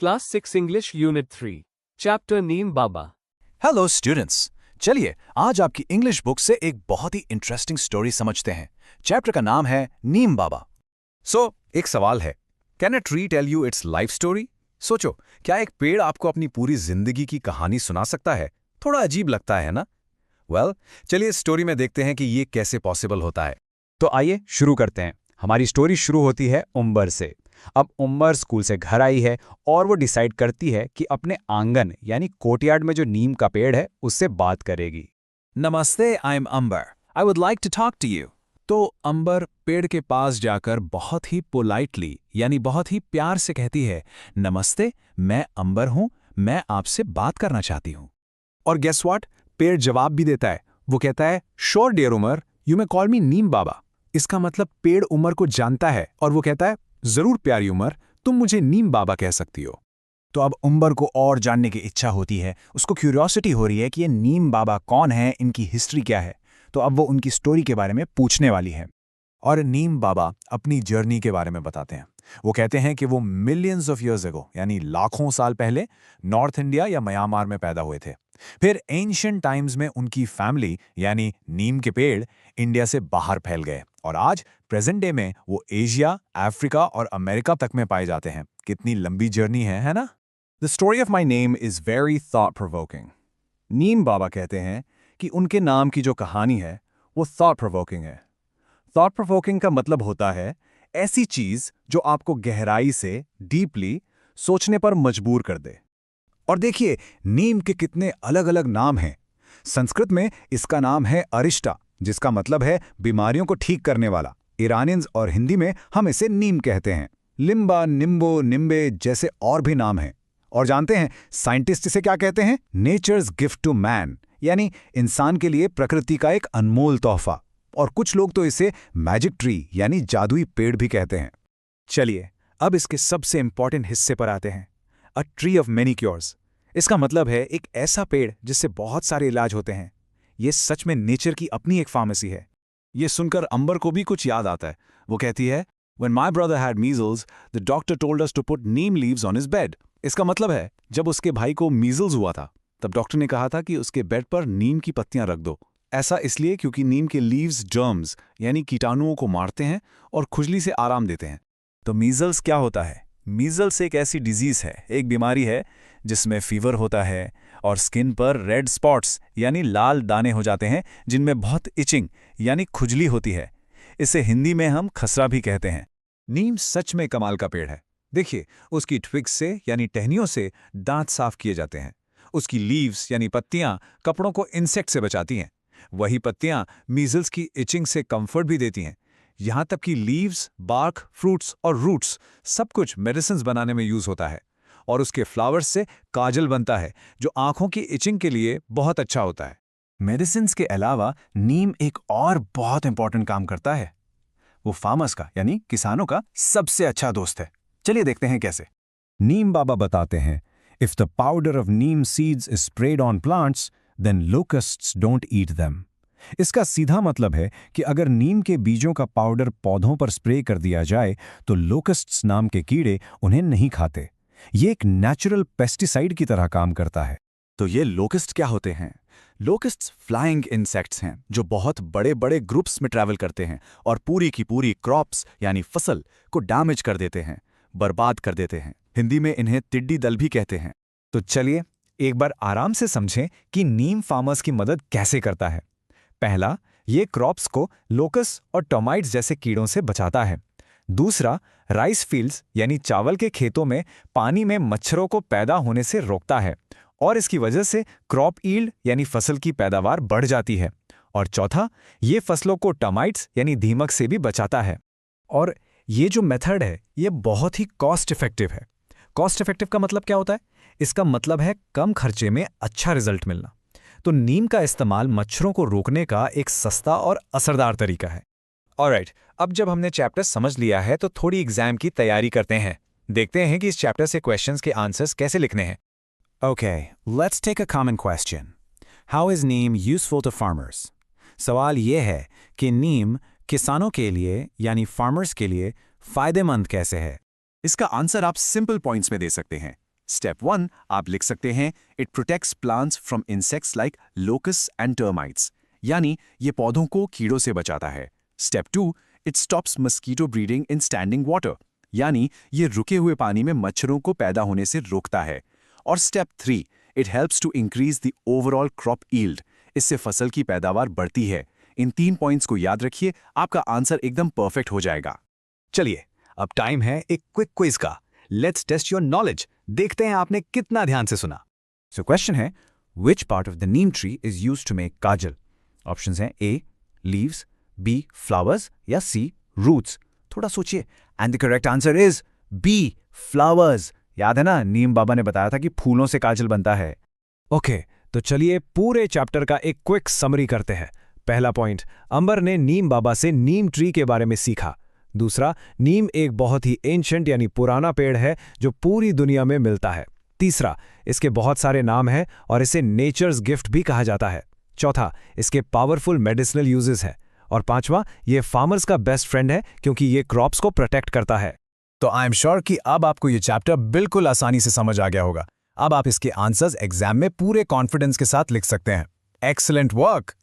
Class 6 English Unit 3 Chapter नीम बाबा। Hello students, चलिए आज आपकी इंग्लिश बुक से एक बहुत ही इंटरेस्टिंग स्टोरी समझते हैं। चैप्टर का नाम है नीम बाबा। एक सवाल है, can a tree tell you its life story? सोचो, क्या एक पेड़ आपको अपनी पूरी जिंदगी की कहानी सुना सकता है? थोड़ा अजीब लगता है ना? चलिए इस स्टोरी में देखते हैं कि ये कैसे पॉसिबल होता है। तो आइए शुरू करते हैं। हमारी स्टोरी शुरू होती है उम्बर से। अब उम्बर स्कूल से घर आई है और वो डिसाइड करती है कि अपने आंगन यानी कोर्टयार्ड में जो नीम का पेड़ है उससे बात करेगी। नमस्ते, I am Amber, I would like to talk to you. तो अंबर पेड़ के पास जाकर बहुत ही पोलाइटली यानी बहुत ही प्यार से कहती है, नमस्ते, मैं अंबर हूं, मैं आपसे बात करना चाहती हूं। और गेस व्हाट, पेड़ जवाब भी देता है। वो कहता है, sure dear Umar, you may call me Neem Baba. इसका मतलब पेड़ उमर को जानता है और वो कहता है, जरूर प्यारी उमर, तुम मुझे नीम बाबा कह सकती हो। तो अब उमर को और जानने की इच्छा होती है, उसको क्यूरियोसिटी हो रही है कि ये नीम बाबा कौन है, इनकी हिस्ट्री क्या है। तो अब वो उनकी स्टोरी के बारे में पूछने वाली है। और नीम बाबा अपनी जर्नी के बारे में बताते हैं। वो कहते हैं कि वो मिलियंस ऑफ ईयर्स अगो यानी लाखों साल पहले नॉर्थ इंडिया या म्यांमार में पैदा हुए थे। फिर एंशिएंट टाइम्स में उनकी फैमिली यानी नीम के पेड़ इंडिया से बाहर फैल गए और आज प्रेजेंट डे में वो एशिया, अफ्रीका और अमेरिका तक में पाए जाते हैं। कितनी लंबी जर्नी है ना? The story of my name is very thought provoking. Neem Baba कहते हैं कि उनके नाम की जो कहानी है वो थॉट प्रोवोकिंग है। थॉट प्रोवोकिंग का मतलब होता है ऐसी चीज जो आपको गहराई से डीपली सोचने पर मजबूर कर दे। और देखिए, नीम के कितने अलग अलग नाम हैं। संस्कृत में इसका नाम है अरिष्टा, जिसका मतलब है बीमारियों को ठीक करने वाला। ईरानियंस और हिंदी में हम इसे नीम कहते हैं। लिम्बा, निम्बो, निम्बे जैसे और भी नाम हैं। और जानते हैं साइंटिस्ट इसे क्या कहते हैं? नेचर्स गिफ्ट टू मैन, यानी इंसान के लिए प्रकृति का एक अनमोल तोहफा। और कुछ लोग तो इसे मैजिक ट्री यानी जादुई पेड़ भी कहते हैं। चलिए अब इसके सबसे इंपॉर्टेंट हिस्से पर आते हैं, a tree of many cures. इसका मतलब है एक ऐसा पेड़ जिससे बहुत सारे इलाज होते हैं। ये सच में नेचर की अपनी एक फार्मेसी है। ये सुनकर अंबर को भी कुछ याद आता है। वो कहती है, When my brother had measles, the doctor told us to put neem leaves on his bed. इसका मतलब है जब उसके भाई को मीजल्स हुआ था तब डॉक्टर ने कहा था कि उसके बेड पर नीम की पत्तियां रख दो। ऐसा इसलिए क्योंकि नीम के लीव्स जर्म्स यानी कीटाणुओं को मारते हैं और खुजली से आराम देते हैं। तो मीजल्स क्या होता है? मीजल्स एक ऐसी डिजीज है, एक बीमारी है जिसमें फीवर होता है और स्किन पर रेड स्पॉट्स यानी लाल दाने हो जाते हैं जिनमें बहुत इचिंग यानी खुजली होती है। इसे हिंदी में हम खसरा भी कहते हैं। नीम सच में कमाल का पेड़ है। देखिए, उसकी ट्विग्स से यानी टहनियों से दांत साफ किए जाते हैं। उसकी लीव्स यानी पत्तियां कपड़ों को इंसेक्ट से बचाती हैं। वही पत्तियां मीजल्स की इचिंग से कंफर्ट भी देती हैं। यहां तक कि लीव्स, बार्क, फ्रूट्स और रूट्स सब कुछ मेडिसिन्स बनाने में यूज होता है। और उसके फ्लावर्स से काजल बनता है जो आंखों की इचिंग के लिए बहुत अच्छा होता है। मेडिसिन्स के अलावा नीम एक और बहुत इंपॉर्टेंट काम करता है। वो फार्मर्स का यानी किसानों का सबसे अच्छा दोस्त है। चलिए देखते हैं कैसे। नीम बाबा बताते हैं, if the powder of neem seeds is spread on plants then locusts don't eat them. इसका सीधा मतलब है कि अगर नीम के बीजों का पाउडर पौधों पर स्प्रे कर दिया जाए तो लोकस्ट्स नाम के कीड़े उन्हें नहीं खाते। ये एक नेचुरल पेस्टिसाइड की तरह काम करता है। तो ये लोकस्ट क्या होते हैं? लोकस्ट्स फ्लाइंग इंसेक्ट्स हैं जो बहुत बड़े बड़े ग्रुप्स में ट्रैवल करते हैं और पूरी की पूरी क्रॉप्स यानी फसल को डैमेज कर देते हैं, बर्बाद कर देते हैं। हिंदी में इन्हें टिड्डी दल भी कहते हैं। तो चलिए एक बार आराम से समझें कि नीम फार्मर्स की मदद कैसे करता है। पहला, ये क्रॉप्स को लोकस और टर्माइट्स जैसे कीड़ों से बचाता है। दूसरा, राइस फील्ड्स यानी चावल के खेतों में पानी में मच्छरों को पैदा होने से रोकता है और इसकी वजह से क्रॉप ईल्ड यानी फसल की पैदावार बढ़ जाती है। और चौथा, ये फसलों को टर्माइट्स यानी दीमक से भी बचाता है। और ये जो मेथड है ये बहुत ही कॉस्ट इफेक्टिव है। कॉस्ट इफेक्टिव का मतलब क्या होता है? इसका मतलब है कम खर्चे में अच्छा रिजल्ट मिलना। तो नीम का इस्तेमाल मच्छरों को रोकने का एक सस्ता और असरदार तरीका है। ऑलराइट, अब जब हमने चैप्टर समझ लिया है तो थोड़ी एग्जाम की तैयारी करते हैं। देखते हैं कि इस चैप्टर से क्वेश्चंस के आंसर्स कैसे लिखने हैं। Okay, let's take a common question. How is neem useful to farmers? सवाल यह है कि नीम किसानों के लिए यानी फार्मर्स के लिए फायदेमंद कैसे है? इसका आंसर आप सिंपल पॉइंट्स में दे सकते हैं। स्टेप 1 आप लिख सकते हैं it protects plants from insects like locus and termites, यानी ये पौधों को कीड़ों से बचाता है। Step 2 it stops mosquito breeding in standing water, यानी ये रुके हुए पानी में मच्छरों को पैदा होने से रोकता है। और step 3 it helps to increase the overall crop yield, इससे फसल की पैदावार बढ़ती है। इन 3 पॉइंट्स को याद रखिए, आपका आंसर एकदम परफेक्ट हो जाएगा। चलिए अब टाइम है एक क्विक क्विज का। Let's test your knowledge. देखते हैं आपने कितना ध्यान से सुना। सो क्वेश्चन है which part of the neem tree is used to make kajal? Options हैं ए लीव्स, बी फ्लावर्स या सी रूट्स। थोड़ा सोचिए and the correct answer is B flowers. याद है ना, नीम बाबा ने बताया था कि फूलों से काजल बनता है। ओके, तो चलिए पूरे चैप्टर का एक क्विक समरी करते हैं। पहला पॉइंट, अंबर ने नीम बाबा से नीम ट्री के बारे में सीखा। दूसरा, नीम एक बहुत ही एंशंट यानी पुराना पेड़ है जो पूरी दुनिया में मिलता है। तीसरा, इसके बहुत सारे नाम हैं और इसे नेचर्स गिफ्ट भी कहा जाता है। चौथा, इसके पावरफुल मेडिसिनल यूजेस हैं। और पांचवा, ये फार्मर्स का बेस्ट फ्रेंड है क्योंकि ये क्रॉप्स को प्रोटेक्ट करता है। तो आई एम श्योर कि अब आपको ये चैप्टर बिल्कुल आसानी से समझ आ गया होगा। अब आप इसके आंसर्स एग्जाम में पूरे कॉन्फिडेंस के साथ लिख सकते हैं। Excellent work.